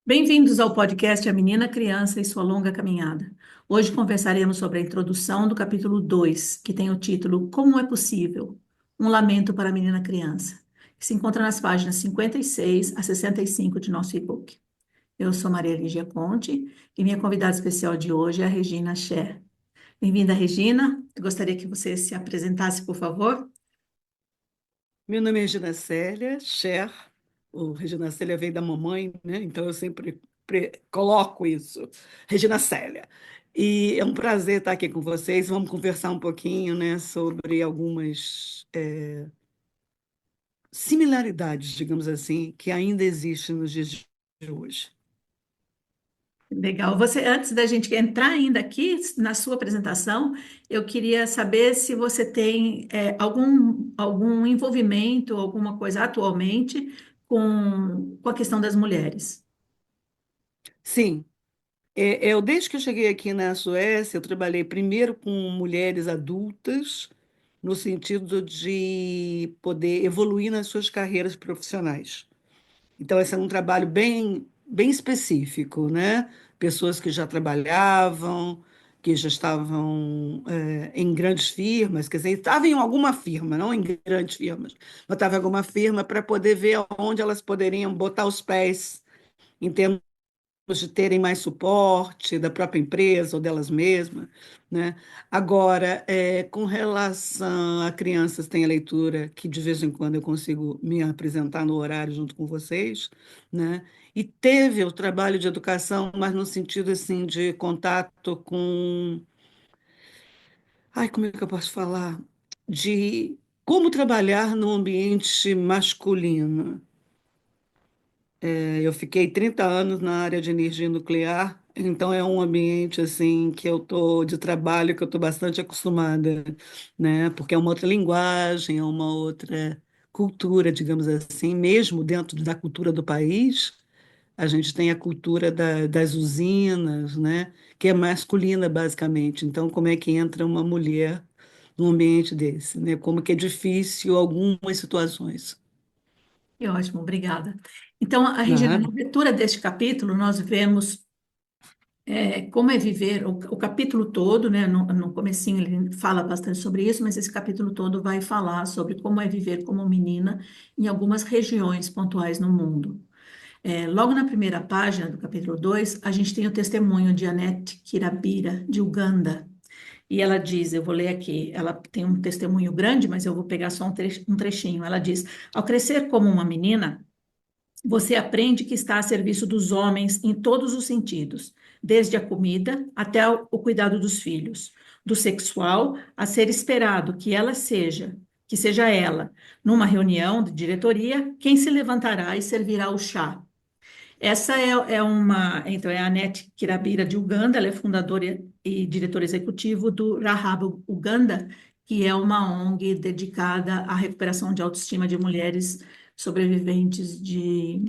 Bem-vindos ao podcast A Menina, Criança e Sua Longa Caminhada. Hoje conversaremos sobre a introdução do capítulo 2, que tem o título Como é Possível? Um Lamento para a Menina Criança, que se encontra nas páginas 56 a 65 de nosso e-book. Eu sou Maria Lígia Conte e minha convidada especial de hoje é a Regina Scher. Bem-vinda, Regina. Eu gostaria que você se apresentasse, por favor. Meu nome é Regina Célia Scher. O Regina Célia veio da mamãe, né? Então eu sempre coloco isso, Regina Célia. E é um prazer estar aqui com vocês. Vamos conversar um pouquinho, né, sobre algumas similaridades, digamos assim, que ainda existem nos dias de hoje. Legal. Você, antes da gente entrar ainda aqui na sua apresentação, eu queria saber se você tem algum envolvimento, alguma coisa atualmente com a questão das mulheres. Sim, desde que eu cheguei aqui na Suécia, eu trabalhei primeiro com mulheres adultas, no sentido de poder evoluir nas suas carreiras profissionais. Então, esse é um trabalho bem específico, né? Pessoas que já trabalhavam, que já estavam em grandes firmas, quer dizer, estavam em alguma firma, não em grandes firmas, mas estavam em alguma firma para poder ver onde elas poderiam botar os pés em termos de terem mais suporte da própria empresa ou delas mesmas, né? Agora, com relação a crianças, tem a leitura que de vez em quando eu consigo me apresentar no horário junto com vocês, né? E teve o trabalho de educação, mas no sentido assim de contato com, ai, como é que eu posso falar? De como trabalhar no ambiente masculino. Eu fiquei 30 anos na área de energia nuclear, então é um ambiente assim que eu tô de trabalho que eu estou bastante acostumada, né? Porque é uma outra linguagem, é uma outra cultura, digamos assim, mesmo dentro da cultura do país, a gente tem a cultura das usinas, né? Que é masculina basicamente. Então, como é que entra uma mulher num ambiente desse, né? Como que é difícil algumas situações. Que ótimo, obrigada. Então, a Regina, na Nada. abertura deste capítulo, nós vemos como é viver, o capítulo todo, né? No comecinho ele fala bastante sobre isso, mas esse capítulo todo vai falar sobre como é viver como menina em algumas regiões pontuais no mundo. Logo na primeira página do capítulo 2, a gente tem o testemunho de Annette Kirabira, de Uganda. E ela diz, eu vou ler aqui, ela tem um testemunho grande, mas eu vou pegar só um trechinho. Ela diz: ao crescer como uma menina, você aprende que está a serviço dos homens em todos os sentidos, desde a comida até o cuidado dos filhos, do sexual a ser esperado que seja ela, numa reunião de diretoria, quem se levantará e servirá o chá. Essa então é a Anete Kirabira de Uganda, ela é fundadora e diretora executivo do Rahab Uganda, que é uma ONG dedicada à recuperação de autoestima de mulheres sobreviventes de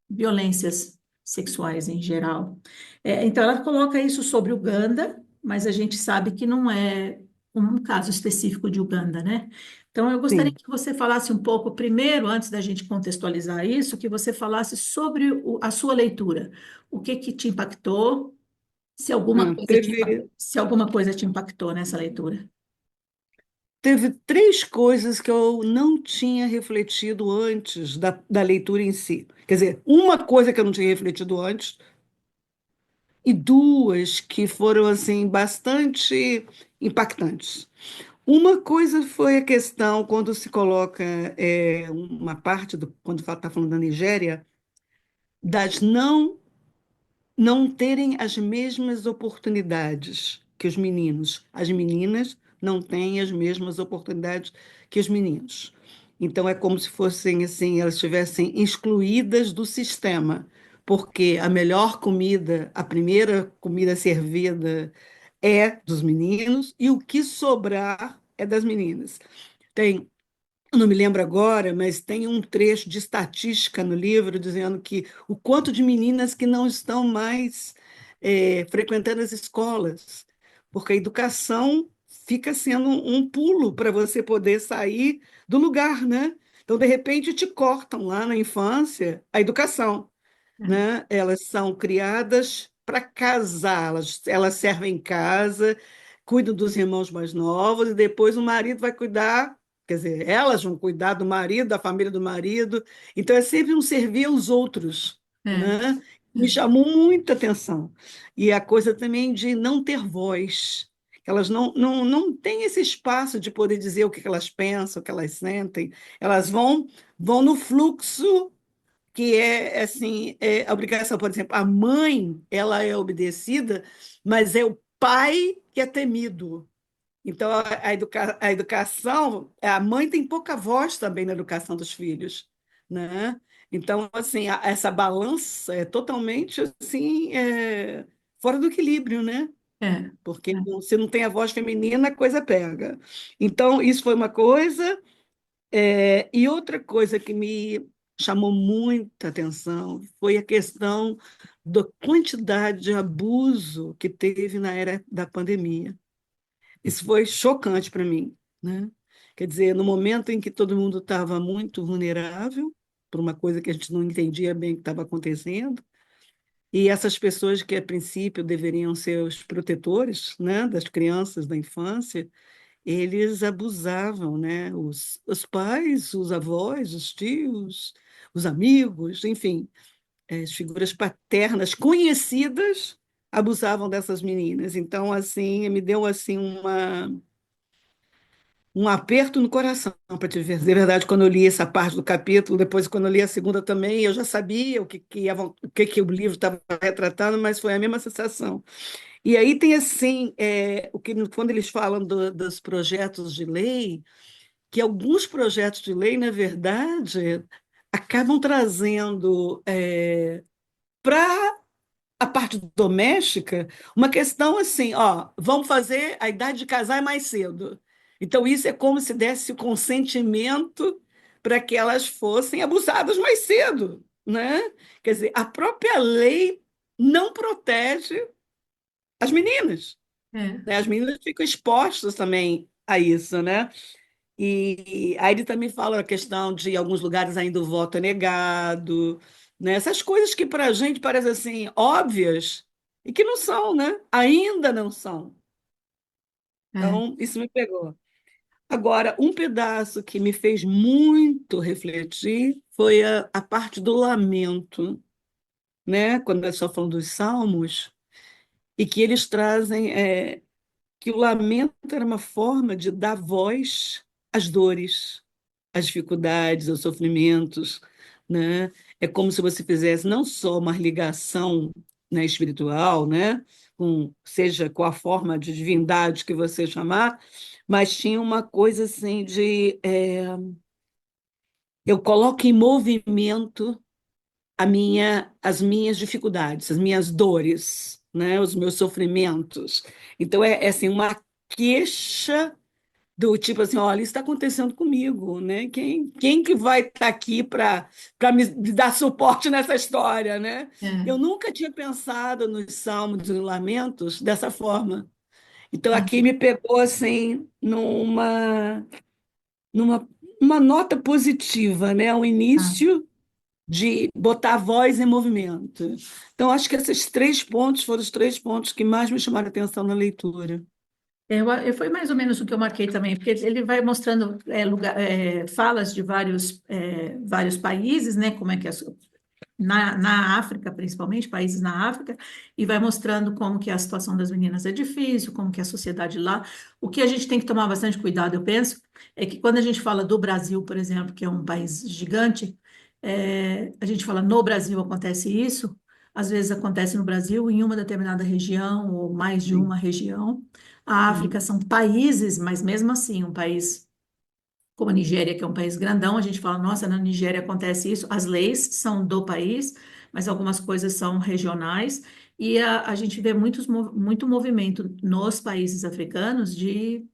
violências sexuais em geral. Então ela coloca isso sobre Uganda, mas a gente sabe que não é um caso específico de Uganda, né? Então, eu gostaria Sim. que você falasse um pouco, primeiro, antes da gente contextualizar isso, que você falasse sobre a sua leitura. O que que te impactou, Teve se alguma coisa te impactou nessa leitura. Teve três coisas que eu não tinha refletido antes da leitura em si. Quer dizer, uma coisa que eu não tinha refletido antes e duas que foram assim bastante impactantes. Uma coisa foi a questão quando se coloca uma parte do quando está falando da Nigéria das não terem as mesmas oportunidades que os meninos. As meninas não têm as mesmas oportunidades que os meninos. Então é como se fossem assim, elas estivessem excluídas do sistema, porque a melhor comida, a primeira comida servida é dos meninos e o que sobrar é das meninas. Tem eu não me lembro agora, mas tem um trecho de estatística no livro dizendo que o quanto de meninas que não estão mais frequentando as escolas, porque a educação fica sendo um pulo para você poder sair do lugar, né? Então, de repente, te cortam lá na infância a educação. é, né? Elas são criadas para casar, elas servem em casa, cuidam dos irmãos mais novos, e depois o marido vai cuidar, quer dizer, elas vão cuidar do marido, da família do marido. Então é sempre um servir aos outros, é, né? Me é, chamou muita atenção. E a coisa também de não ter voz. Elas não têm esse espaço de poder dizer o que elas pensam, o que elas sentem. Elas vão no fluxo que é assim, a obrigação, por exemplo, a mãe, ela é obedecida, mas é o pai que é temido. Então, a educação, a mãe tem pouca voz também na educação dos filhos, né? Então, assim, essa balança é totalmente assim, fora do equilíbrio, né? é, é, Porque se não tem a voz feminina, a coisa pega. Então, isso foi uma coisa. E outra coisa que me chamou muita atenção foi a questão da quantidade de abuso que teve na era da pandemia. Isso foi chocante para mim, né? Quer dizer, no momento em que todo mundo estava muito vulnerável, por uma coisa que a gente não entendia bem o que estava acontecendo, e essas pessoas que a princípio deveriam ser os protetores, né, das crianças, da infância, eles abusavam, né? Os pais, os avós, os tios, os amigos, enfim, as figuras paternas conhecidas abusavam dessas meninas. Então, assim, me deu assim um aperto no coração, para te ver. De verdade, quando eu li essa parte do capítulo, depois quando eu li a segunda também, eu já sabia o que o livro estava retratando, mas foi a mesma sensação. E aí tem assim, quando eles falam dos projetos de lei, que alguns projetos de lei, na verdade, acabam trazendo para a parte doméstica uma questão assim, ó, vamos fazer a idade de casar mais cedo. Então, isso é como se desse o consentimento para que elas fossem abusadas mais cedo, né? Quer dizer, a própria lei não protege as meninas, é, né? As meninas ficam expostas também a isso, né? E aí ele também fala a questão de em alguns lugares ainda o voto é negado, né? Essas coisas que para a gente parecem assim óbvias e que não são, né? Ainda não são. é. Então, isso me pegou. Agora, um pedaço que me fez muito refletir foi a parte do lamento, né? Quando é só falando dos salmos, e que eles trazem que o lamento era uma forma de dar voz às dores, às dificuldades, aos sofrimentos, né? É como se você fizesse não só uma ligação, né, espiritual, né, seja qual a forma de divindade que você chamar, mas tinha uma coisa assim de eu coloco em movimento as minhas dificuldades, as minhas dores, né, os meus sofrimentos. Então é assim uma queixa do tipo assim, olha, isso está acontecendo comigo, né? Quem que vai estar aqui para me dar suporte nessa história, né? Eu É. nunca tinha pensado nos Salmos e Lamentos dessa forma. Então Ah, aqui me pegou assim numa uma nota positiva, né? O ah. início de botar a voz em movimento. Então acho que esses 3 pontos foram os 3 pontos que mais me chamaram a atenção na leitura. Foi mais ou menos o que eu marquei também, porque ele vai mostrando falas de vários países, né, como é que na África, principalmente, países na África, e vai mostrando como que a situação das meninas é difícil, como que é a sociedade lá. O que a gente tem que tomar bastante cuidado, eu penso, é que quando a gente fala do Brasil, por exemplo, que é um país gigante, a gente fala no Brasil acontece isso, às vezes acontece no Brasil, em uma determinada região, ou mais de Sim. uma região. A África Uhum. são países, mas mesmo assim, um país como a Nigéria, que é um país grandão, a gente fala, nossa, na Nigéria acontece isso. As leis são do país, mas algumas coisas são regionais. E a gente vê muito movimento nos países africanos de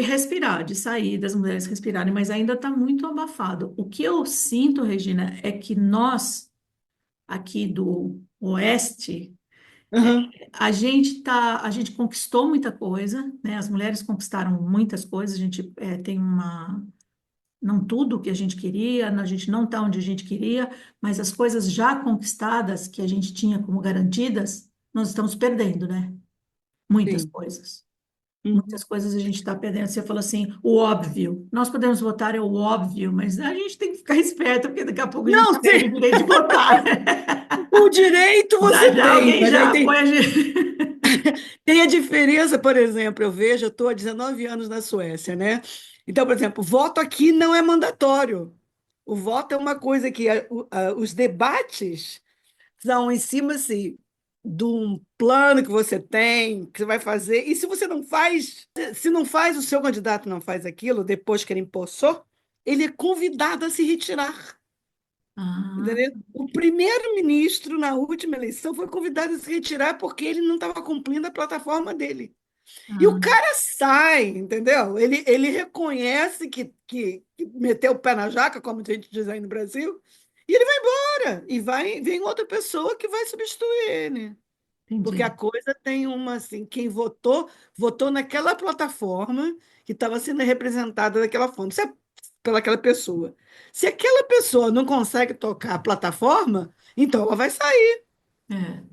respirar, de sair, das mulheres respirarem, mas ainda está muito abafado. O que eu sinto, Regina, é que nós, aqui do Oeste, Uhum. a gente conquistou muita coisa, né? As mulheres conquistaram muitas coisas. A gente tem não tudo o que a gente queria, a gente não está onde a gente queria, mas as coisas já conquistadas que a gente tinha como garantidas, nós estamos perdendo, né? Muitas sim. coisas. Uhum. Muitas coisas a gente está perdendo. Você falou assim, o óbvio. Nós podemos votar é o óbvio, mas a gente tem que ficar esperto, porque daqui a pouco a gente Não, perde o direito de votar. o direito Já você já tem, alguém mas aí já põe tem, a gente. tem a diferença, por exemplo, eu vejo, eu estou há 19 anos na Suécia, né? Então, por exemplo, o voto aqui não é mandatório. O voto é uma coisa que os debates são em cima assim, de um plano que você tem, que você vai fazer. E se você não faz, se não faz, o seu candidato não faz aquilo, depois que ele empossou, ele é convidado a se retirar. Ah, Entendeu? O primeiro-ministro, na última eleição, foi convidado a se retirar porque ele não estava cumprindo a plataforma dele. E o ah, cara sai, entendeu? Ele reconhece que meteu o pé na jaca, como a gente diz aí no Brasil, e ele vai embora. E vem outra pessoa que vai substituir ele. Porque a entendi. coisa tem uma, assim, quem votou, votou naquela plataforma que estava sendo representada daquela forma, se é pelaquela pessoa. Se aquela pessoa não consegue tocar a plataforma, então ela vai sair, É.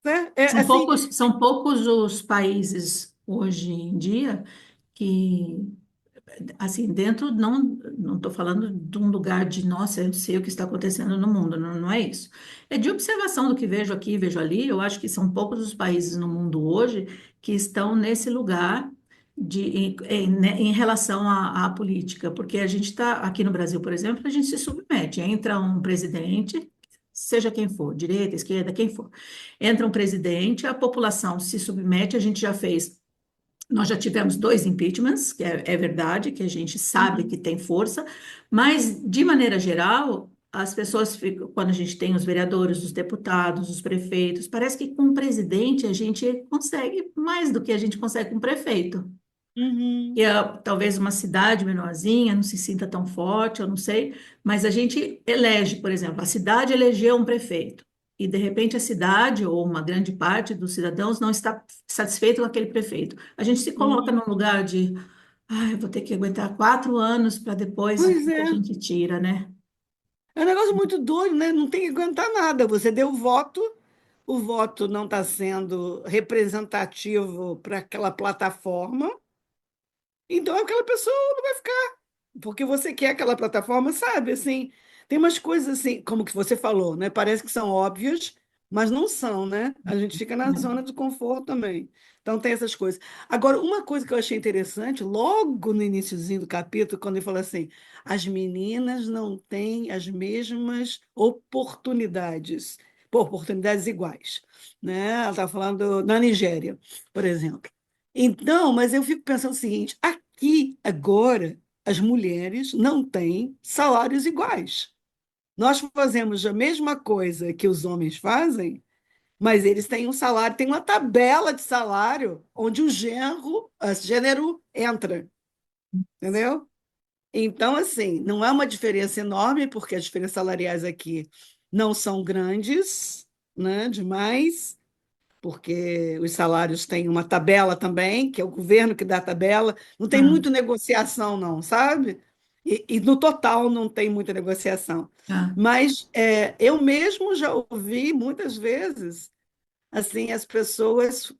né? É assim, São poucos os países hoje em dia que assim, dentro, não estou falando de um lugar de, nossa, eu sei o que está acontecendo no mundo, não, não é isso. É de observação do que vejo aqui e vejo ali, eu acho que são poucos os países no mundo hoje que estão nesse lugar né, em relação à política, porque a gente está, aqui no Brasil, por exemplo, a gente se submete, entra um presidente, seja quem for, direita, esquerda, quem for, entra um presidente, a população se submete, a gente já fez nós já tivemos dois impeachments, que é verdade, que a gente sabe que uhum, tem força, mas, de maneira geral, as pessoas ficam, quando a gente tem os vereadores, os deputados, os prefeitos, parece que com o presidente a gente consegue mais do que a gente consegue com o prefeito. E uhum, talvez uma cidade menorzinha não se sinta tão forte, eu não sei, mas a gente elege, por exemplo, a cidade elegeu um prefeito, e de repente a cidade, ou uma grande parte dos cidadãos, não está satisfeito com aquele prefeito. A gente se coloca uhum. num lugar de, ah, eu vou ter que aguentar 4 anos para depois Pois ver que a é. gente tira, né? É um negócio muito doido, né? Não tem que aguentar nada. Você deu voto, o voto não está sendo representativo para aquela plataforma, então aquela pessoa não vai ficar. Porque você quer aquela plataforma, sabe? Assim, tem umas coisas assim, como que você falou, né? Parece que são óbvias, mas não são, né? A gente fica na zona de conforto também. Então tem essas coisas. Agora, uma coisa que eu achei interessante, logo no iniciozinho do capítulo, quando ele fala assim, as meninas não têm as mesmas oportunidades, pô, oportunidades iguais, né? Ela está falando na Nigéria, por exemplo. Então, mas eu fico pensando o seguinte, aqui agora as mulheres não têm salários iguais. Nós fazemos a mesma coisa que os homens fazem, mas eles têm um salário, tem uma tabela de salário onde o gênero entra, entendeu? Então, assim, não é uma diferença enorme, porque as diferenças salariais aqui não são grandes, né, demais, porque os salários têm uma tabela também, que é o governo que dá a tabela, não tem Ah, muito negociação, não, sabe? E no total não tem muita negociação. ah, Mas eu mesmo já ouvi muitas vezes assim as pessoas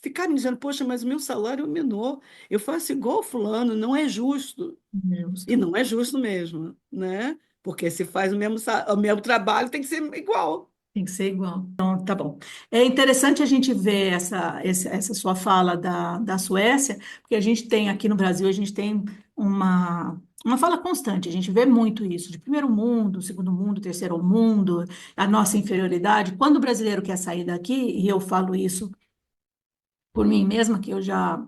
ficarem dizendo, poxa, mas o meu salário é menor, eu faço igual o fulano, não é justo. E justo. não é justo mesmo, né? Porque se faz o mesmo trabalho, tem que ser igual. Tem que ser igual. Então, tá bom. É interessante a gente ver essa sua fala da Suécia, porque a gente tem aqui no Brasil, a gente tem uma fala constante, a gente vê muito isso, de primeiro mundo, segundo mundo, terceiro mundo, a nossa inferioridade. Quando o brasileiro quer sair daqui, e eu falo isso por mim mesma, que eu já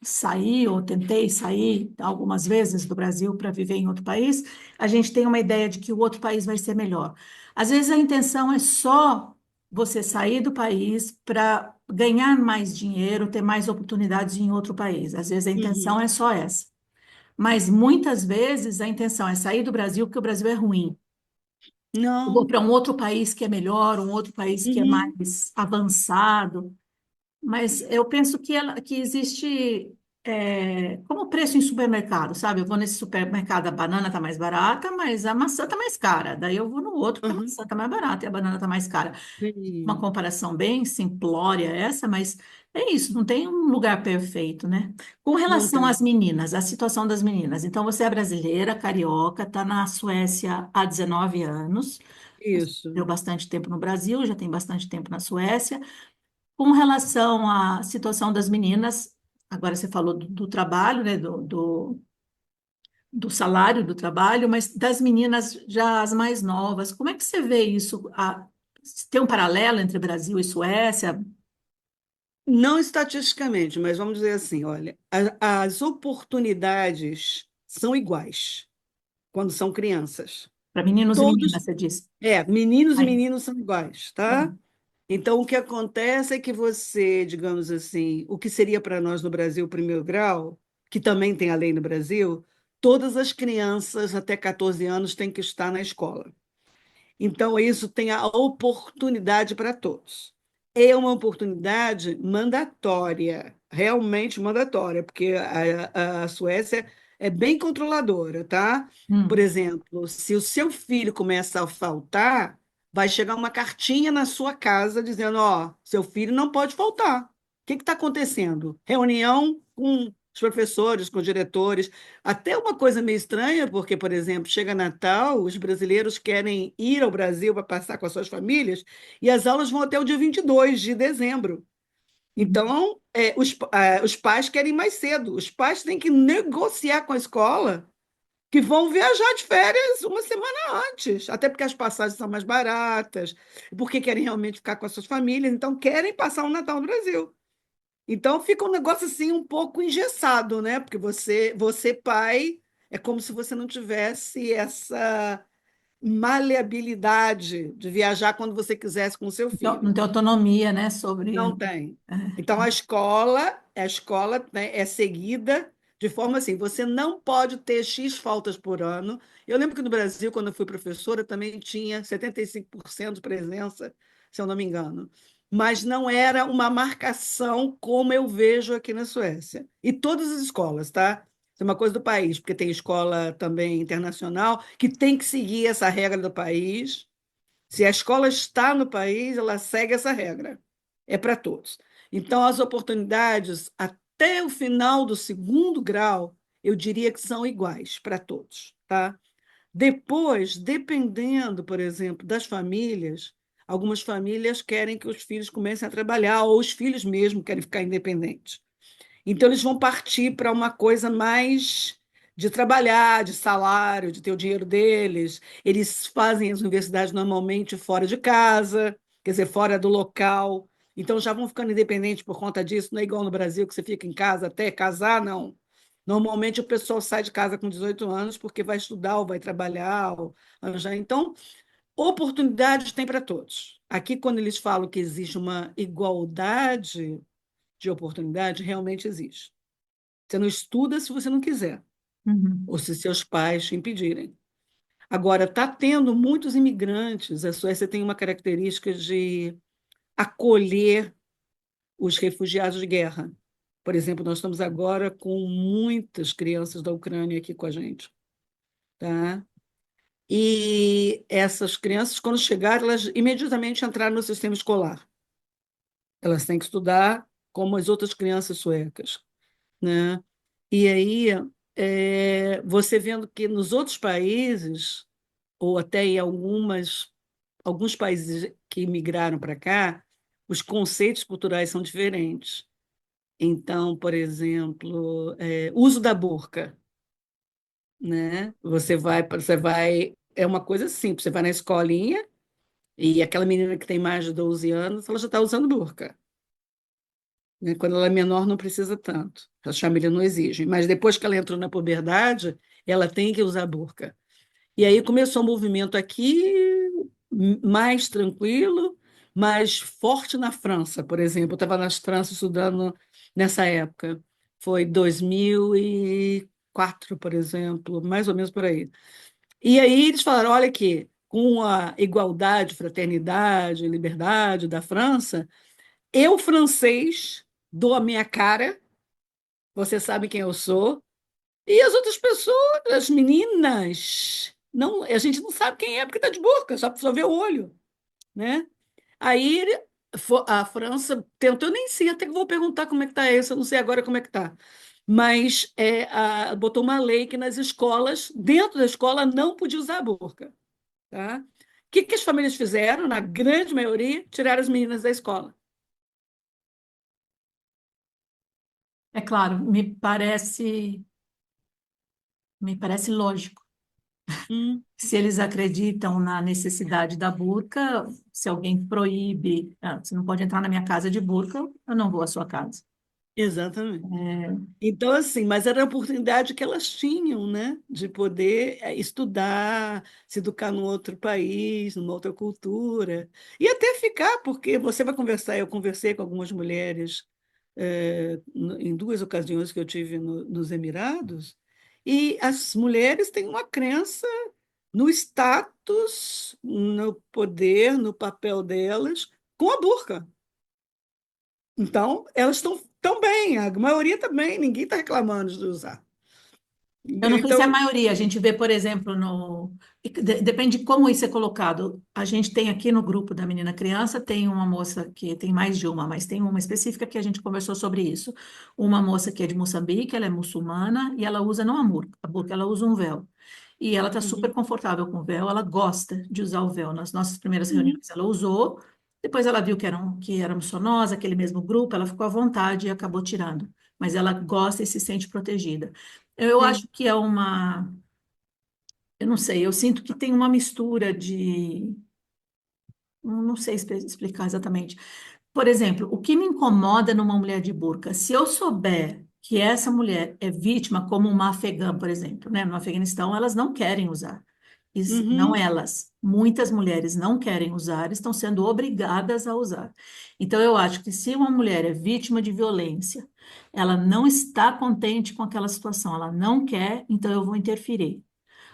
saí ou tentei sair algumas vezes do Brasil para viver em outro país, a gente tem uma ideia de que o outro país vai ser melhor. Às vezes a intenção é só você sair do país para ganhar mais dinheiro, ter mais oportunidades em outro país. Às vezes a intenção Uhum. é só essa. Mas muitas vezes a intenção é sair do Brasil porque o Brasil é ruim. Eu vou Não. para um outro país que é melhor, um outro país que é Uhum. mais avançado. Mas eu penso que existe. como preço em supermercado, sabe? Eu vou nesse supermercado, a banana tá mais barata, mas a maçã tá mais cara. Daí eu vou no outro que a Aham. maçã tá mais barata e a banana tá mais cara. Uma Sim. comparação bem simplória essa, mas é isso, não tem um lugar perfeito, né? Com Não relação às tem. meninas, a situação das meninas. Então, você é brasileira, carioca, está na Suécia há 19 anos, Isso. deu bastante tempo no Brasil, já tem bastante tempo na Suécia. Com relação à situação das meninas, agora você falou do trabalho, né? Do salário do trabalho, mas das meninas já as mais novas, como é que você vê isso? Tem um paralelo entre Brasil e Suécia? Não estatisticamente, mas vamos dizer assim, olha, as oportunidades são iguais quando são crianças. Para meninos e meninas, Todos, você disse. meninos e Ai, meninos são iguais, tá? uhum, Então, o que acontece é que você, digamos assim, o que seria para nós no Brasil o primeiro grau, que também tem a lei no Brasil, todas as crianças até 14 anos têm que estar na escola. Então, isso tem a oportunidade para todos. É uma oportunidade mandatória, realmente mandatória, porque a Suécia é bem controladora, tá? Por hum, exemplo, se o seu filho começa a faltar, vai chegar uma cartinha na sua casa dizendo: ó, seu filho não pode faltar. O que está acontecendo? Reunião com os professores, com os diretores. Até uma coisa meio estranha, porque, por exemplo, chega Natal, os brasileiros querem ir ao Brasil para passar com as suas famílias, e as aulas vão até o dia 22 de dezembro. uhum. Então, os pais querem mais cedo. Os pais têm que negociar com a escola que vão viajar de férias uma semana antes, até porque as passagens são mais baratas, porque querem realmente ficar com as suas famílias, então querem passar o Natal no Brasil. Então fica um negócio assim um pouco engessado, né? Porque você pai, é como se você não tivesse essa maleabilidade de viajar quando você quisesse com o seu Então, filho. não tem autonomia, né, sobre... Não tem. é, Então a escola, né, é seguida de forma assim, você não pode ter X faltas por ano. Eu lembro que no Brasil, quando eu fui professora, também tinha 75% de presença, se eu não me engano. Mas não era uma marcação como eu vejo aqui na Suécia. E todas as escolas, tá? Isso é uma coisa do país, porque tem escola também internacional que tem que seguir essa regra do país. Se a escola está no país, ela segue essa regra. É para todos. Então, as oportunidades até o final do segundo grau, eu diria que são iguais para todos, tá? Depois, dependendo, por exemplo, das famílias, algumas famílias querem que os filhos comecem a trabalhar, ou os filhos mesmo querem ficar independentes. Então, eles vão partir para uma coisa mais de trabalhar, de salário, de ter o dinheiro deles. Eles fazem as universidades normalmente fora de casa, quer dizer, fora do local. Então, já vão ficando independentes por conta disso. Não é igual no Brasil, que você fica em casa até casar, não. Normalmente, o pessoal sai de casa com 18 anos porque vai estudar ou vai trabalhar. Então, oportunidades tem para todos. Aqui, quando eles falam que existe uma igualdade de oportunidade, realmente existe. Você não estuda se você não quiser, uhum, ou se seus pais te impedirem. Agora, está tendo muitos imigrantes. A Suécia tem uma característica de acolher os refugiados de guerra. Por exemplo, nós estamos agora com muitas crianças da Ucrânia aqui com a gente, tá? E essas crianças, quando chegaram, elas imediatamente entraram no sistema escolar. Elas têm que estudar como as outras crianças suecas, né? E aí, você vendo que nos outros países, ou até em alguns países que migraram para cá, os conceitos culturais são diferentes. Então, por exemplo, uso da burca, né? É uma coisa simples, você vai na escolinha e aquela menina que tem mais de 12 anos, ela já está usando burca, né? Quando ela é menor, não precisa tanto. As famílias não exigem. Mas depois que ela entrou na puberdade, ela tem que usar burca. E aí começou um movimento aqui mais tranquilo, mais forte na França, por exemplo. Eu estava na França estudando nessa época. Foi 2004, por exemplo, mais ou menos por aí. E aí eles falaram: olha aqui, com a igualdade, fraternidade, liberdade da França, eu, francês, dou a minha cara você sabe quem eu sou. E as outras pessoas, as meninas, não, a gente não sabe quem é porque está de burca, só vê o olho, né? Aí a França tentou, eu nem sei, até que vou perguntar como é que está isso, eu não sei agora como é que está. Mas botou uma lei que nas escolas, dentro da escola, não podia usar a burca, tá? O que que as famílias fizeram? Na grande maioria, tiraram as meninas da escola. É claro, me parece lógico. Hum, Se eles acreditam na necessidade da burca, se alguém proíbe, você não pode entrar na minha casa de burca, eu não vou à sua casa. exatamente. É, Então, assim, mas era a oportunidade que elas tinham, né, de poder estudar, se educar num outro país, numa outra cultura, e até ficar, porque você vai conversar, eu conversei com algumas mulheres em duas ocasiões que eu tive nos Emirados, e as mulheres têm uma crença no status, no poder, no papel delas, com a burca. Então, elas estão tão bem, a maioria também, ninguém está reclamando de usar. eu não sei se é a Então, maioria. A gente vê, por exemplo, depende de como isso é colocado. A gente tem aqui no grupo da Menina Criança, tem uma moça que tem mais de uma, mas tem uma específica que a gente conversou sobre isso. Uma moça que é de Moçambique, ela é muçulmana e ela usa não a burca, ela usa um véu. E ela está super uhum, confortável com o véu, ela gosta de usar o véu. Nas nossas primeiras uhum, reuniões ela usou, depois ela viu que éramos só nós, aquele mesmo grupo, ela ficou à vontade e acabou tirando. Mas ela gosta e se sente protegida. Eu acho sim, que eu não sei, eu sinto que tem uma mistura não sei explicar exatamente. Por exemplo, o que me incomoda numa mulher de burca, se eu souber que essa mulher é vítima, como uma afegã, por exemplo, né? No Afeganistão, elas não querem usar. Não uhum, elas, muitas mulheres não querem usar, estão sendo obrigadas a usar. Então, eu acho que se uma mulher é vítima de violência, ela não está contente com aquela situação, ela não quer, então eu vou interferir.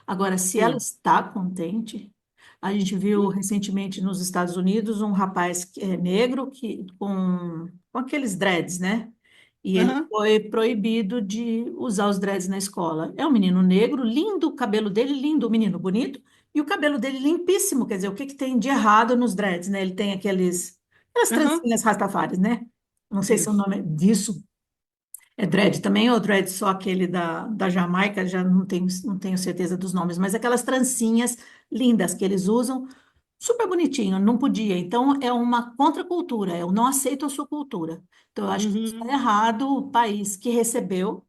Agora, se ela sim, está contente, a gente viu recentemente nos Estados Unidos um rapaz que é negro com aqueles dreads, né? E ele aham, foi proibido de usar os dreads na escola. É um menino negro, lindo, o cabelo dele lindo, o menino bonito, e o cabelo dele limpíssimo. Quer dizer, o que que tem de errado nos dreads, né? Ele tem aquelas aham, trancinhas rastafares, né? Não sei se é o isso, nome disso é dread também, ou dread só aquele da Jamaica, já não tenho certeza dos nomes, mas aquelas trancinhas lindas que eles usam, super bonitinho, não podia. Então, é uma contracultura, eu não aceito a sua cultura. Então, eu acho que está uhum, errado o país que recebeu,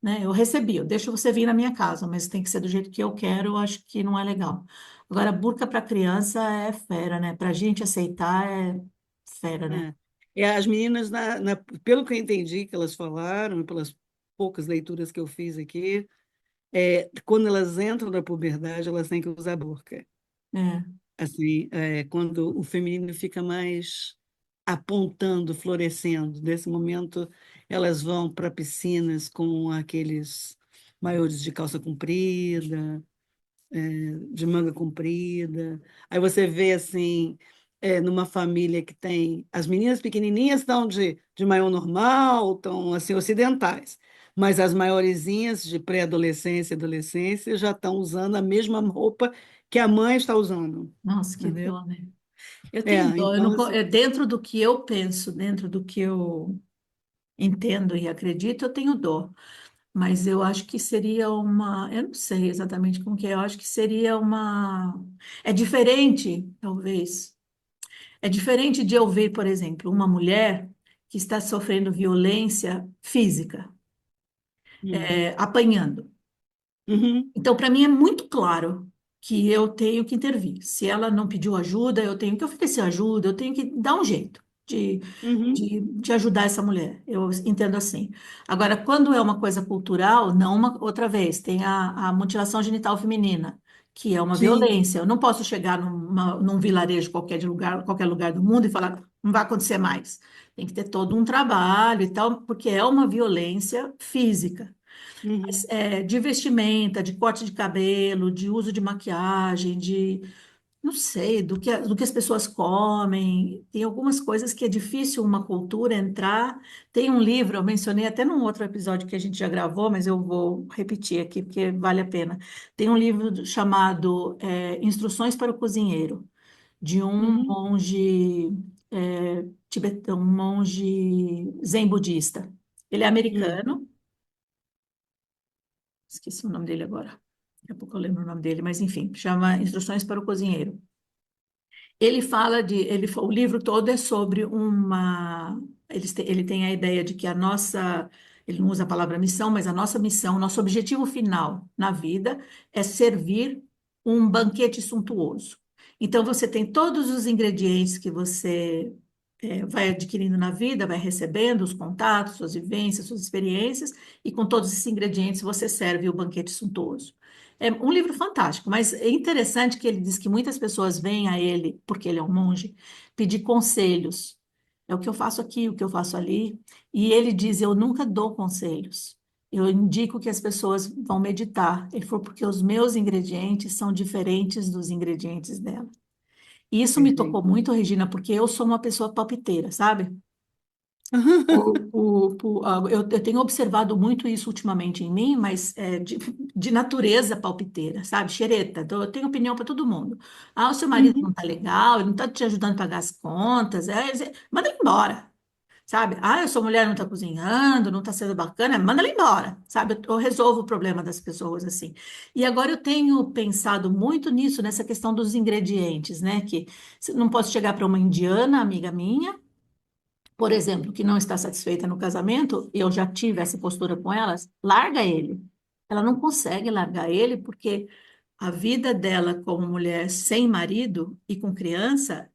né? Eu recebi, eu deixo você vir na minha casa, mas tem que ser do jeito que eu quero, eu acho que não é legal. Agora, burca para criança é fera, né? Para a gente aceitar é fera, né? é. E as meninas, pelo que eu entendi que elas falaram, pelas poucas leituras que eu fiz aqui, quando elas entram na puberdade, elas têm que usar burca. É. Assim, quando o feminino fica mais apontando, florescendo. Nesse momento, elas vão para piscinas com aqueles maiores de calça comprida, de manga comprida. Aí você vê assim, numa família que tem as meninas pequenininhas estão de maior normal, estão assim ocidentais, mas as maiorzinhas de pré-adolescência e adolescência já estão usando a mesma roupa que a mãe está usando, Nossa, que entendeu? dó, né? Eu tenho dó, eu Então não, assim, dentro do que eu penso, dentro do que eu entendo e acredito, eu tenho dó. Mas eu acho que seria eu não sei exatamente como que é, eu acho que seria é diferente, talvez. É diferente de eu ver, por exemplo, uma mulher que está sofrendo violência física, hum, apanhando. uhum, Então, para mim é muito claro que eu tenho que intervir. Se ela não pediu ajuda, eu tenho que oferecer ajuda, eu tenho que dar um jeito uhum, de ajudar essa mulher. Eu entendo assim. Agora, quando é uma coisa cultural, não outra vez, tem a mutilação genital feminina, que é uma sim, violência. Eu não posso chegar num vilarejo qualquer lugar do mundo e falar, não vai acontecer mais. Tem que ter todo um trabalho e tal, porque é uma violência física. uhum, De vestimenta, de corte de cabelo, de uso de maquiagem, não sei, do que as pessoas comem. Tem algumas coisas que é difícil uma cultura entrar. Tem um livro, eu mencionei até num outro episódio que a gente já gravou, mas eu vou repetir aqui porque vale a pena. Tem um livro chamado Instruções para o Cozinheiro, de um Uhum, monge tibetano, um monge zen budista. Ele é uhum, americano, esqueci o nome dele agora. Daqui a pouco eu lembro o nome dele, mas enfim, chama Instruções para o Cozinheiro. Ele fala o livro todo é sobre ele tem a ideia de que ele não usa a palavra missão, mas a nossa missão, nosso objetivo final na vida é servir um banquete suntuoso. Então você tem todos os ingredientes que você vai adquirindo na vida, vai recebendo os contatos, suas vivências, suas experiências, e com todos esses ingredientes você serve o banquete suntuoso. É um livro fantástico, mas é interessante que ele diz que muitas pessoas vêm a ele, porque ele é um monge, pedir conselhos. É o que eu faço aqui, o que eu faço ali. E ele diz: Eu nunca dou conselhos. Eu indico que as pessoas vão meditar. Ele falou: Porque os meus ingredientes são diferentes dos ingredientes dela. E isso me tocou perfeito. muito, Regina, porque eu sou uma pessoa palpiteira, sabe? Eu tenho observado muito isso ultimamente em mim, mas de natureza palpiteira, sabe? Xereta, eu tenho opinião para todo mundo. Ah, o seu marido não Uhum, tá legal, ele não tá te ajudando a pagar as contas, manda ele embora, sabe? Ah, eu sou mulher, não tá cozinhando, não tá sendo bacana, manda ele embora, sabe? Eu resolvo o problema das pessoas assim. E agora eu tenho pensado muito nisso, nessa questão dos ingredientes, né? Que não posso chegar para uma indiana, amiga minha, por exemplo, que não está satisfeita no casamento, eu já tive essa postura com elas, larga ele. Ela não consegue largar ele porque a vida dela como mulher sem marido e com criança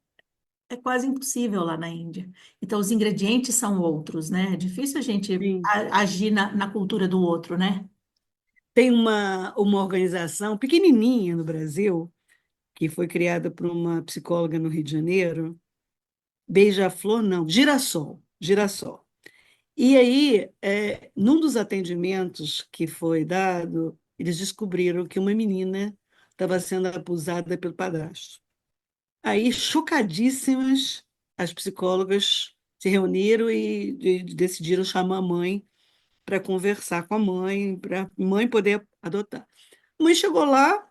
é quase impossível lá na Índia. Então, os ingredientes são outros, né? É difícil a gente sim. agir na cultura do outro, né? Tem uma organização pequenininha no Brasil, que foi criada por uma psicóloga no Rio de Janeiro, Beija-Flor, não, Girassol, Girassol. E aí, num dos atendimentos que foi dado, eles descobriram que uma menina estava sendo abusada pelo padrasto. Aí, chocadíssimas, as psicólogas se reuniram e decidiram chamar a mãe para conversar com a mãe, para a mãe poder adotar. A mãe chegou lá,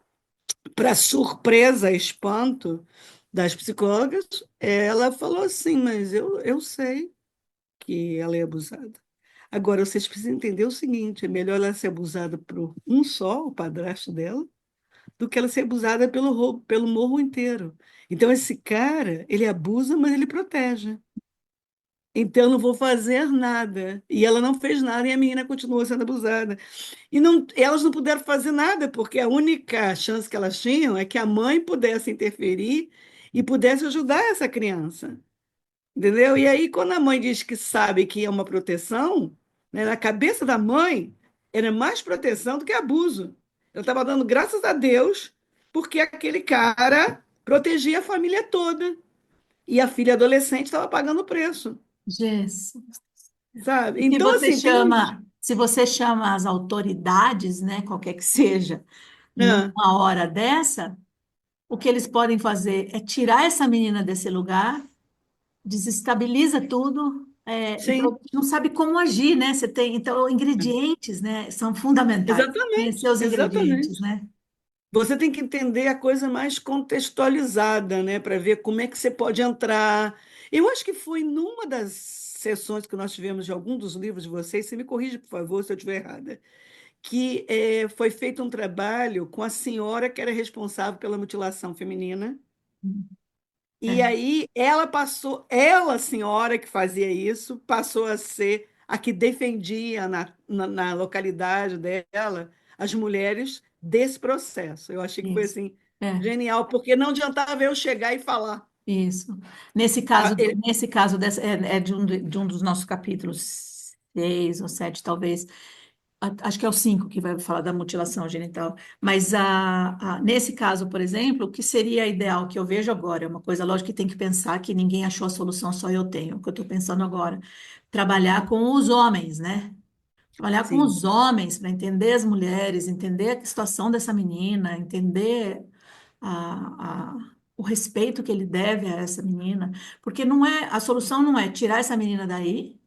para surpresa, espanto das psicólogas, ela falou assim: Mas eu sei que ela é abusada. Agora, vocês precisam entender o seguinte: é melhor ela ser abusada por um só, o padrasto dela, do que ela ser abusada pelo morro inteiro. Então, esse cara, ele abusa, mas ele protege. Então, eu não vou fazer nada. E ela não fez nada e a menina continuou sendo abusada. E não, elas não puderam fazer nada, porque a única chance que elas tinham é que a mãe pudesse interferir e pudesse ajudar essa criança. Entendeu? E aí, quando a mãe diz que sabe que é uma proteção, né, na cabeça da mãe, era mais proteção do que abuso. Ela estava dando graças a Deus porque aquele cara protegia a família toda. E a filha adolescente estava pagando o preço, Jesus. sabe? E se Então, você assim, tem uns. chama, se você chama as autoridades, né, qualquer que seja, Ah, numa hora dessa, o que eles podem fazer é tirar essa menina desse lugar, desestabiliza tudo, então sim, não sabe como agir, né? Você tem, então, ingredientes, né, são fundamentais. exatamente, Conhecer os ingredientes, exatamente. né? Você tem que entender a coisa mais contextualizada, né, para ver como é que você pode entrar. Eu acho que foi numa das sessões que nós tivemos de algum dos livros de vocês, você me corrige, por favor, se eu estiver errada, que foi feito um trabalho com a senhora que era responsável pela mutilação feminina. E É, aí ela passou, ela, a senhora que fazia isso, passou a ser a que defendia na localidade dela as mulheres desse processo. Eu achei que foi isso. assim É. genial, porque não adiantava eu chegar e falar. Isso. Nesse Ah, caso, nesse caso é de um dos nossos capítulos 6 ou 7, talvez. Acho que é o 5 que vai falar da mutilação genital. Mas nesse caso, por exemplo, o que seria ideal que eu vejo agora? É uma coisa, lógico, que tem que pensar que ninguém achou a solução, só eu tenho. O que eu estou pensando agora. Trabalhar com os homens, né? Trabalhar com sim, os homens para entender as mulheres, entender a situação dessa menina, entender a, o respeito que ele deve a essa menina, porque não é, a solução não é tirar essa menina daí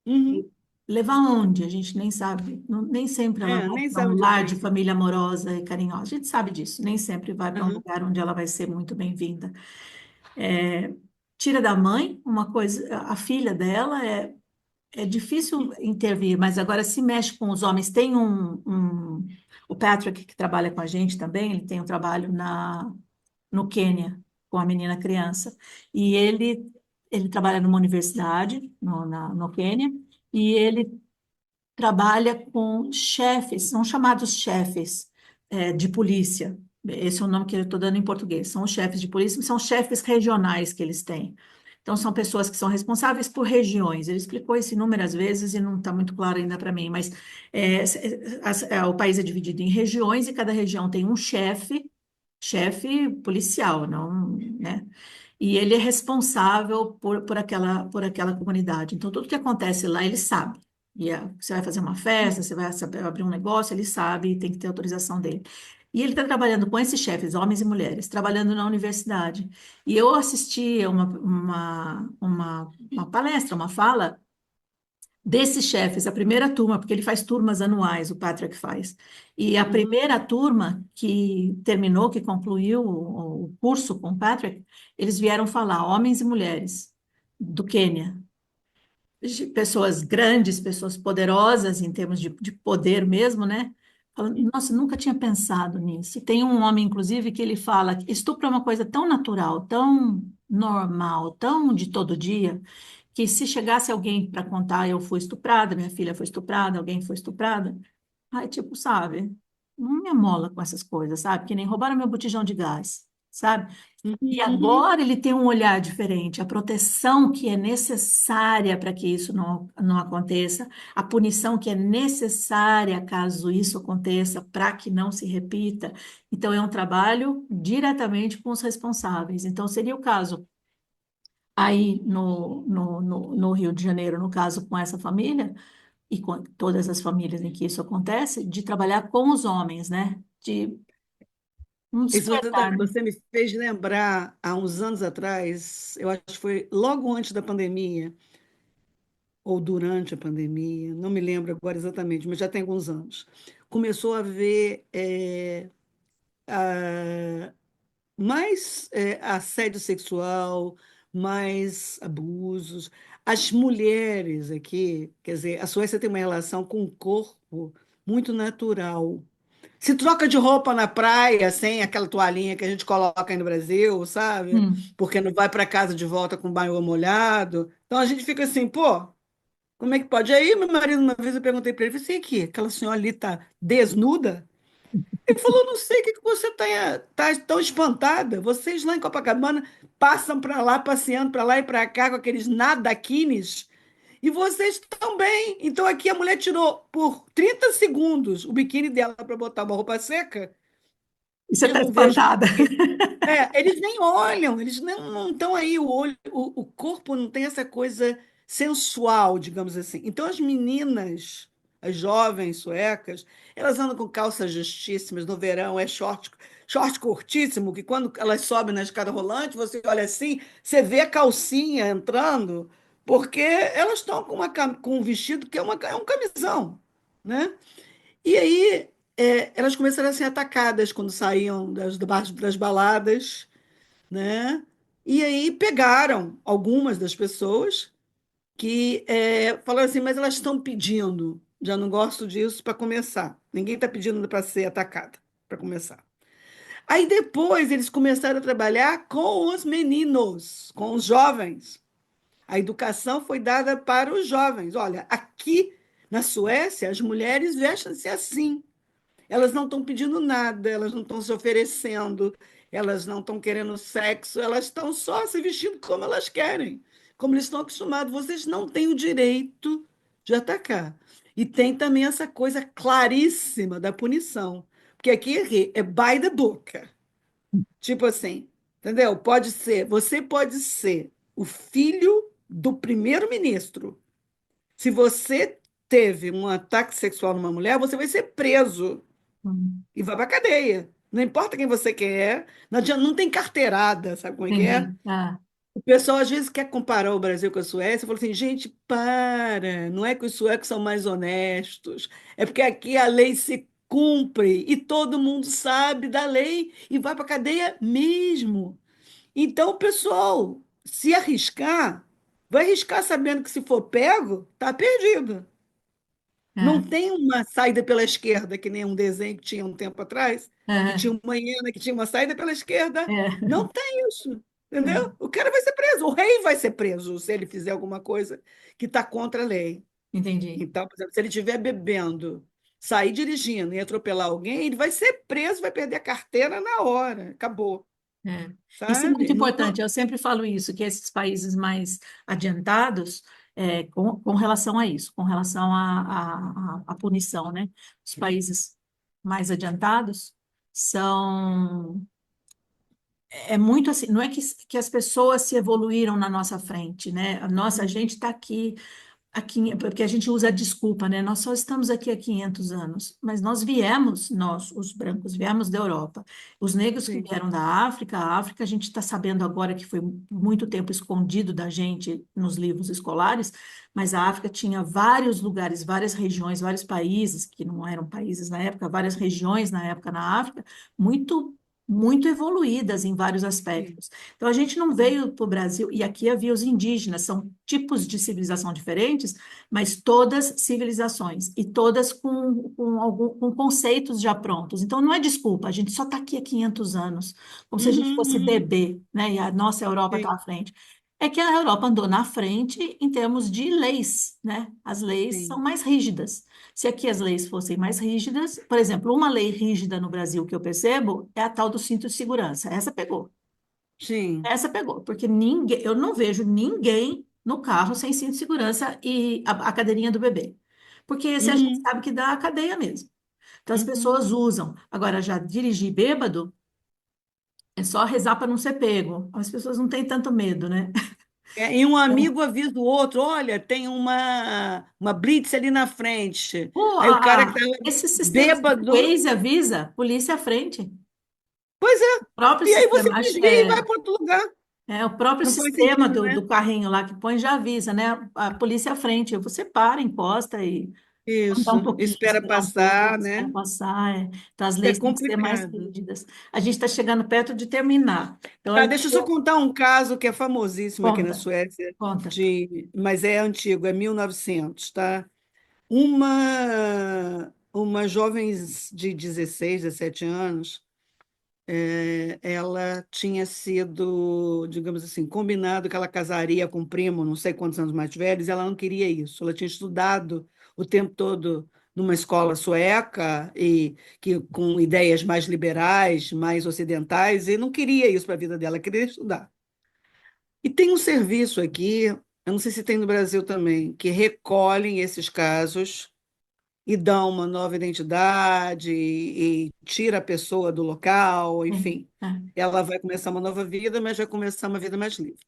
Uhum. e levar onde, a gente nem sabe, nem sempre ela É, vai nem para um sabe onde lar de tem. família amorosa e carinhosa, a gente sabe disso, nem sempre vai para um Aham. lugar onde ela vai ser muito bem-vinda. É, tira da mãe uma coisa, a filha dela é difícil intervir, mas agora se mexe com os homens. Tem o Patrick que trabalha com a gente também, ele tem um trabalho no Quênia com a menina criança. E ele trabalha numa universidade no Quênia e ele trabalha com chefes, são chamados chefes de polícia. Esse é o nome que eu estou dando em português. São os chefes de polícia, são chefes regionais que eles têm. Então, são pessoas que são responsáveis por regiões. Ele explicou isso inúmeras vezes e não está muito claro ainda para mim, mas o país é dividido em regiões e cada região tem um chefe policial, não, né? E ele é responsável por aquela comunidade. Então, tudo que acontece lá, ele sabe. Você vai fazer uma festa, você vai abrir um negócio, ele sabe e tem que ter autorização dele. E ele está trabalhando com esses chefes, homens e mulheres, trabalhando na universidade. E eu assisti a uma palestra, uma fala desses chefes, a primeira turma, porque ele faz turmas anuais, o Patrick faz. E a Uhum. primeira turma que terminou, que concluiu o curso com o Patrick, eles vieram falar, homens e mulheres do Quênia, de pessoas grandes, pessoas poderosas em termos de poder mesmo, né? Falando, nossa, nunca tinha pensado nisso. E tem um homem, inclusive, que ele fala que estupro é uma coisa tão natural, tão normal, tão de todo dia, que se chegasse alguém para contar, eu fui estuprada, minha filha foi estuprada, alguém foi estuprada, ai, tipo, sabe, não me amola com essas coisas, sabe? Que nem roubaram meu botijão de gás, sabe? E Uhum. agora ele tem um olhar diferente, a proteção que é necessária para que isso não aconteça, a punição que é necessária caso isso aconteça, para que não se repita. Então, é um trabalho diretamente com os responsáveis. Então, seria o caso aí no Rio de Janeiro, no caso com essa família, e com todas as famílias em que isso acontece, de trabalhar com os homens, né? De um Isso despertar, né? você me fez lembrar, há uns anos atrás, eu acho que foi logo antes da pandemia, ou durante a pandemia, não me lembro agora exatamente, mas já tem alguns anos, começou a haver mais assédio sexual, mais abusos. As mulheres aqui, quer dizer, a Suécia tem uma relação com o corpo muito natural. Se troca de roupa na praia, sem aquela toalhinha que a gente coloca aí no Brasil, sabe? Hum. Porque não vai para casa de volta com banho molhado. Então a gente fica assim, pô, como é que pode? Aí meu marido, uma vez eu perguntei para ele, falei assim, aqui, aquela senhora ali tá desnuda? Ele falou, não sei o que que você tá tão espantada. Vocês lá em Copacabana passam para lá, passeando para lá e para cá com aqueles nadaquines, e vocês estão bem. Então aqui a mulher tirou por 30 segundos o biquíni dela para botar uma roupa seca. E você Eu está não vejo espantada. ninguém. Eles nem olham, eles não estão aí, o olho, o corpo não tem essa coisa sensual, digamos assim. Então as meninas, as jovens suecas, elas andam com calças justíssimas, no verão é short curtíssimo, que quando elas sobem na escada rolante, você olha assim, você vê a calcinha entrando, porque elas estão com, com um vestido que é um camisão, né? E aí elas começaram a ser atacadas quando saíam das baladas, né? E aí pegaram algumas das pessoas que falaram assim, mas elas estão pedindo. Já não gosto disso para começar. Ninguém está pedindo para ser atacada, para começar. Aí depois eles começaram a trabalhar com os meninos, com os jovens. A educação foi dada para os jovens. Olha, aqui na Suécia, as mulheres vestem-se assim. Elas não estão pedindo nada, elas não estão se oferecendo, elas não estão querendo sexo, elas estão só se vestindo como elas querem, como eles estão acostumados. Vocês não têm o direito de atacar. E tem também essa coisa claríssima da punição, porque aqui é by the book. Tipo assim, entendeu? Você pode ser o filho do primeiro-ministro. Se você teve um ataque sexual numa mulher, você vai ser preso Hum. e vai para cadeia. Não importa quem você quer, não adianta, não tem carteirada, sabe como é que é? Entendi. Ah, O pessoal às vezes quer comparar o Brasil com a Suécia, eu falo assim, gente, para, não é que os suecos são mais honestos, é porque aqui a lei se cumpre e todo mundo sabe da lei e vai para a cadeia mesmo. Então, o pessoal, se arriscar, vai arriscar sabendo que se for pego, tá perdido. Não é, tem uma saída pela esquerda, que nem um desenho que tinha um tempo atrás, que é, tinha uma hiena que tinha uma saída pela esquerda. é, Não tem isso, entendeu? é. O cara vai ser preso, o rei vai ser preso se ele fizer alguma coisa que está contra a lei. Entendi. Então, por exemplo, se ele estiver bebendo, sair dirigindo e atropelar alguém, ele vai ser preso, vai perder a carteira na hora. Acabou, É. Isso é muito sabe? Não, importante. Eu sempre falo isso, que esses países mais adiantados, com relação a isso, com relação à punição, né? Os países mais adiantados são muito assim, não é que as pessoas se evoluíram na nossa frente, né? A gente está aqui, porque a gente usa a desculpa, né? Nós só estamos aqui há 500 anos, mas nós, os brancos, viemos da Europa. Os negros que sim. vieram da África, a África a gente está sabendo agora que foi muito tempo escondido da gente nos livros escolares, mas a África tinha vários lugares, várias regiões, vários países, que não eram países na época, várias regiões na época na África, muito muito evoluídas em vários Sim. aspectos. Então, a gente não veio para o Brasil, e aqui havia os indígenas, são tipos de civilização diferentes, mas todas civilizações, e todas com conceitos já prontos. Então, não é desculpa, a gente só está aqui há 500 anos, como se a gente Uhum, fosse uhum. bebê, né? E a nossa Europa está Sim, à frente. É que a Europa andou na frente em termos de leis, né? As leis são sim, mais rígidas. Se aqui as leis fossem mais rígidas, por exemplo, uma lei rígida no Brasil que eu percebo é a tal do cinto de segurança. Essa pegou. sim. Essa pegou, porque ninguém, eu não vejo ninguém no carro sem cinto de segurança e a cadeirinha do bebê. Porque esse a gente Uhum, sabe que dá a cadeia mesmo. Então as uhum. pessoas usam. Agora, já dirigir bêbado é só rezar para não ser pego. As pessoas não têm tanto medo, né? É, e um amigo avisa o outro, olha, tem uma blitz ali na frente. Pô, Aí o cara que estava esses sistemas, o bêbado, Waze avisa, polícia à frente. pois é. O próprio E aí você sistema, desvia e vai para outro lugar. o próprio Não faz sistema sentido, do né? carrinho lá que põe já avisa, né? A polícia à frente. Você para, encosta e andar um Isso, pouquinho, espera esperar um pouco, passar, espera né? passar. Então, as Isso é leis têm que ser mais complicado. rígidas. A gente está chegando perto de terminar. Então, Tá, eu deixa eu só vou... contar um caso que é famosíssimo aqui na Conta, Suécia, conta. mas é antigo, é 1900, tá? Uma jovem de 16, 17 anos, ela tinha sido, digamos assim, combinado que ela casaria com um primo, não sei quantos anos mais velhos, e ela não queria isso. Ela tinha estudado o tempo todo numa escola sueca e que com ideias mais liberais, mais ocidentais, e não queria isso para a vida dela, queria estudar. E tem um serviço aqui, eu não sei se tem no Brasil também, que recolhem esses casos e dão uma nova identidade e tira a pessoa do local, Sim, enfim. Ela vai começar uma nova vida, mas vai começar uma vida mais livre.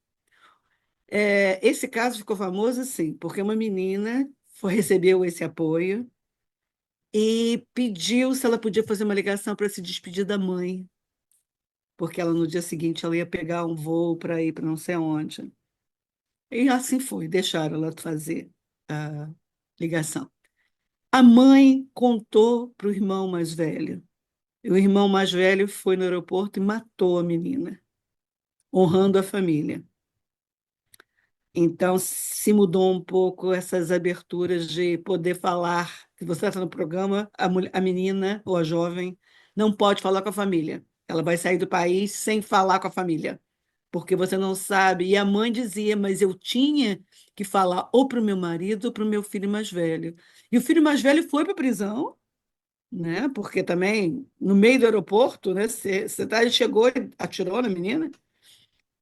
Esse caso ficou famoso, sim, porque uma menina recebeu esse apoio e pediu se ela podia fazer uma ligação para se despedir da mãe, porque ela no dia seguinte ela ia pegar um voo para ir para não sei onde. E assim foi, deixaram ela fazer a ligação. A mãe contou para o irmão mais velho. E o irmão mais velho foi no aeroporto e matou a menina, honrando a família. Então, se mudou um pouco essas aberturas de poder falar. Se você está no programa, a menina ou a jovem não pode falar com a família. Ela vai sair do país sem falar com a família, porque você não sabe. E a mãe dizia, mas eu tinha que falar ou para o meu marido ou para o meu filho mais velho. E o filho mais velho foi para a prisão, né? Porque também no meio do aeroporto, né? Ele chegou e atirou na menina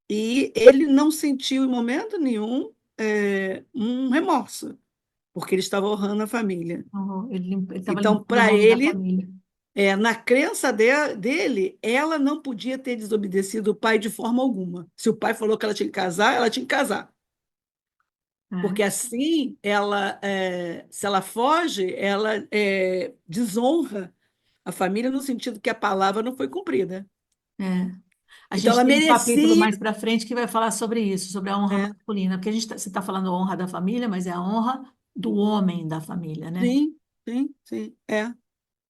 e ele não sentiu em momento nenhum um remorso, porque ele estava honrando a família. Ele estava Então, limpando o para nome da ele, família. na crença dele, ela não podia ter desobedecido o pai de forma alguma. Se o pai falou que ela tinha que casar, ela tinha que casar. É, Porque assim, se ela foge, ela desonra a família no sentido que a palavra não foi cumprida. É. A Então gente ela tem um capítulo merecia, mais para frente que vai falar sobre isso, sobre a honra é, masculina, porque você está falando honra da família, mas é a honra do homem da família, né? sim, sim, sim, é.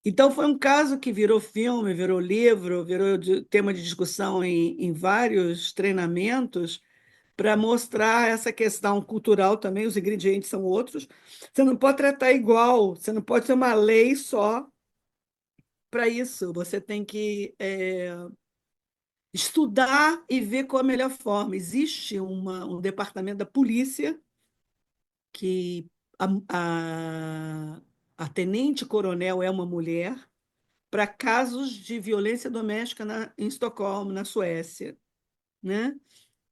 Então foi um caso que virou filme, virou livro, virou tema de discussão em vários treinamentos para mostrar essa questão cultural também, os ingredientes são outros. Você não pode tratar igual, você não pode ter uma lei só para isso. Você tem que estudar e ver qual a melhor forma. Existe um departamento da polícia que a, a tenente-coronel é uma mulher para casos de violência doméstica em Estocolmo, na Suécia, né?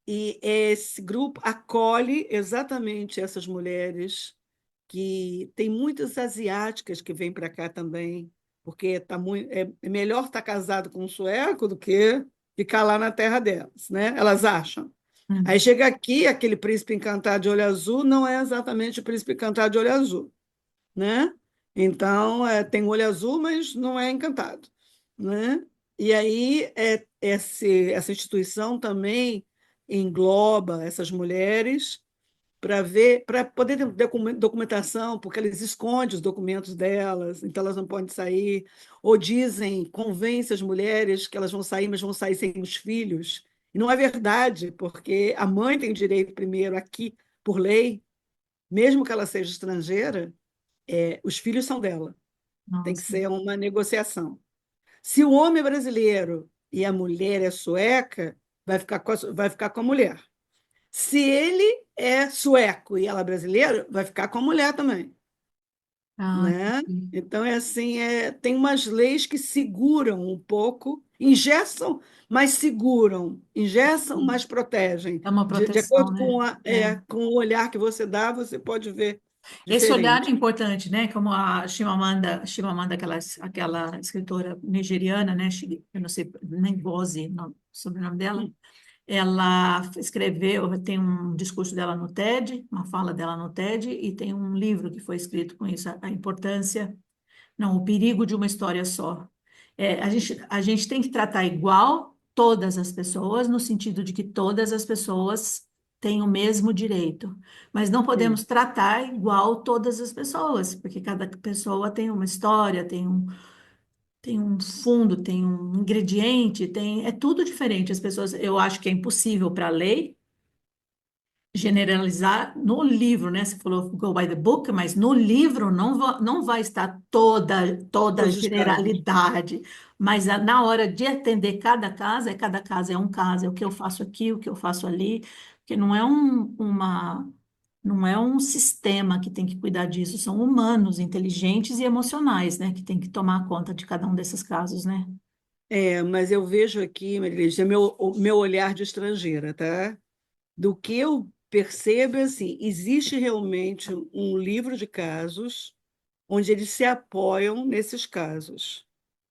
E esse grupo acolhe exatamente essas mulheres que tem muitas asiáticas que vêm para cá também, porque é melhor estar casado com um sueco do que ficar lá na terra delas, né? Elas acham. Aí Hum. chega aqui, aquele príncipe encantado de olho azul não é exatamente o príncipe encantado de olho azul, né? Então, tem olho azul, mas não é encantado, né? E aí, essa instituição também engloba essas mulheres para ver, para poder ter documentação, porque eles escondem os documentos delas, então elas não podem sair, ou dizem, convence as mulheres que elas vão sair, mas vão sair sem os filhos. E não é verdade, porque a mãe tem direito primeiro aqui, por lei, mesmo que ela seja estrangeira, os filhos são dela. Tem que Nossa. ser uma negociação. Se o homem é brasileiro e a mulher é sueca, vai ficar com a mulher. Se ele é sueco e ela é brasileira, vai ficar com a mulher também, Ah, né? entendi. Então, é assim, tem umas leis que seguram um pouco, engessam, mas seguram, engessam, mas protegem. É uma De proteção, acordo né? É. com o olhar que você dá, você pode ver Esse olhar é diferente. importante, né? Como a Chimamanda, aquela escritora nigeriana, né? Eu não sei, nem Ngozi, sobre o sobrenome dela. Hum, Ela escreveu, tem um discurso dela no TED, uma fala dela no TED, e tem um livro que foi escrito com isso, a importância, não, o perigo de uma história só. A gente tem que tratar igual todas as pessoas, no sentido de que todas as pessoas têm o mesmo direito, mas não sim. podemos tratar igual todas as pessoas, porque cada pessoa tem uma história, tem um fundo, tem um ingrediente, é tudo diferente. As pessoas, eu acho que é impossível para a lei generalizar no livro, né? Você falou go by the book, mas no livro não vai estar toda a Todos os casos. generalidade, mas na hora de atender cada caso é um caso, é o que eu faço aqui, o que eu faço ali, porque não é um sistema que tem que cuidar disso, são humanos, inteligentes e emocionais, né, que tem que tomar conta de cada um desses casos, né? Mas eu vejo aqui, Marilene, o meu olhar de estrangeira, tá? Do que eu percebo, é assim, existe realmente um livro de casos onde eles se apoiam nesses casos.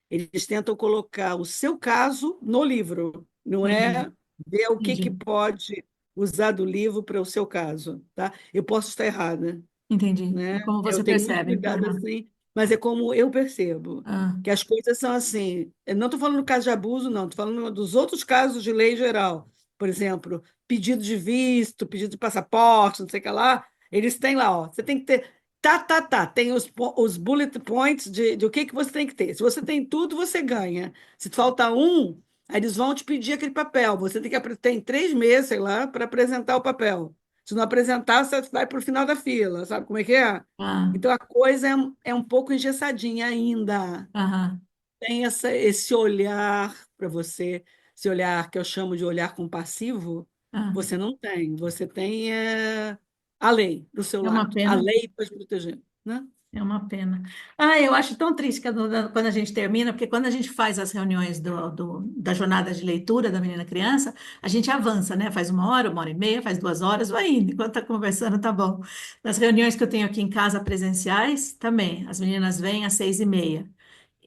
Eles tentam colocar o seu caso no livro, não Entendi, é ver o que entendi, pode usar do livro para o seu caso, tá? Eu posso estar errada, entendi. né? É como Eu você tenho muito percebe. cuidado Aham. assim, mas é como eu percebo Ah, que as coisas são assim. Eu não estou falando do caso de abuso, não, estou falando dos outros casos de lei geral. Por exemplo, pedido de visto, pedido de passaporte, não sei o que lá. Eles têm lá, ó. Você tem que ter. Tá. Tem os bullet points de o que, que você tem que ter. Se você tem tudo, você ganha. Se falta um, aí eles vão te pedir aquele papel. Você tem 3 meses, sei lá, para apresentar o papel. Se não apresentar, você vai para o final da fila, sabe como é que é? ah, Então a coisa é um pouco engessadinha ainda. aham, Tem esse olhar para você, esse olhar que eu chamo de olhar compassivo, ah. você não tem. Você tem a lei do seu É uma lado, a pena, lei para te proteger, né? é uma pena. Ah, eu acho tão triste quando a gente termina, porque quando a gente faz as reuniões da jornada de leitura da menina criança, a gente avança, né? Faz 1 hora e meia, faz 2 horas, vai indo. Enquanto tá conversando, tá bom. Nas reuniões que eu tenho aqui em casa presenciais, também, as meninas vêm às 6h30.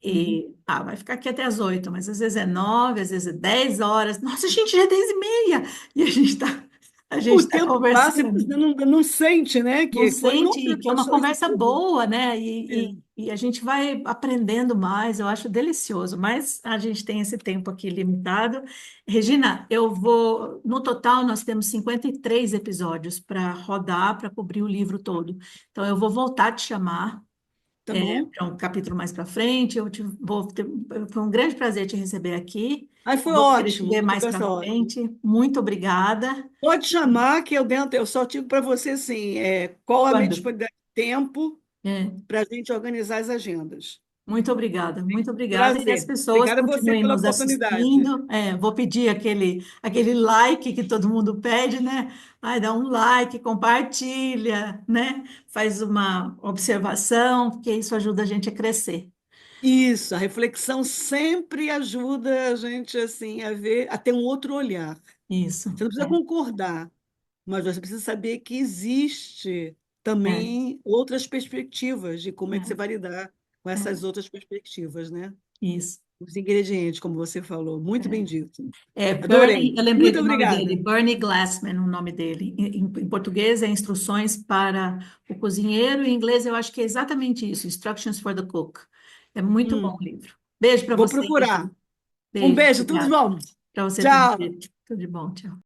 Uhum. Vai ficar aqui até às 8, mas às vezes é 9, às vezes é 10 horas. Nossa, gente, já é 10h30. E a O gente tá tempo passa e você conversando. não sente, né? Não Que foi bom sente que que é uma passou isso conversa tudo. boa, né? É. e a gente vai aprendendo mais, eu acho delicioso, mas a gente tem esse tempo aqui limitado. Regina, eu vou. No total, nós temos 53 episódios para rodar, para cobrir o livro todo. Então, eu vou voltar a te chamar Tá bom? para um capítulo mais para frente. Foi um grande prazer te receber aqui. Aí Eu foi vou querer te ótimo, ver uma mais para conversa ótima. frente. Muito obrigada. Pode chamar que eu só digo para você assim, qual a minha Quando? disponibilidade de tempo É. para a gente organizar as agendas. Muito obrigada, muito obrigada. E as Prazer. pessoas Obrigada a você continuem pela nos oportunidade. assistindo. Vou pedir aquele like que todo mundo pede, né? Ai, dá um like, compartilha, né? Faz uma observação, porque isso ajuda a gente a crescer. Isso, a reflexão sempre ajuda a gente assim a ver, a ter um outro olhar. Isso, Você não precisa concordar, mas você precisa saber que existe é, também outras perspectivas de como é que você é, vai lidar com é, essas outras perspectivas, né? isso. Os ingredientes, como você falou, muito bem dito. Bernie, Adorei. eu lembrei Muito do nome dele, obrigada. Bernie Glassman, o nome dele. Em português é Instruções para o Cozinheiro, em inglês eu acho que é exatamente isso, Instructions for the Cook. É muito bom o Hum, livro. Beijo para vou você, procurar. Regina. Um Beijo, beijo, tudo de obrigada. bom. Para você Tchau. também. Tudo de bom, tchau.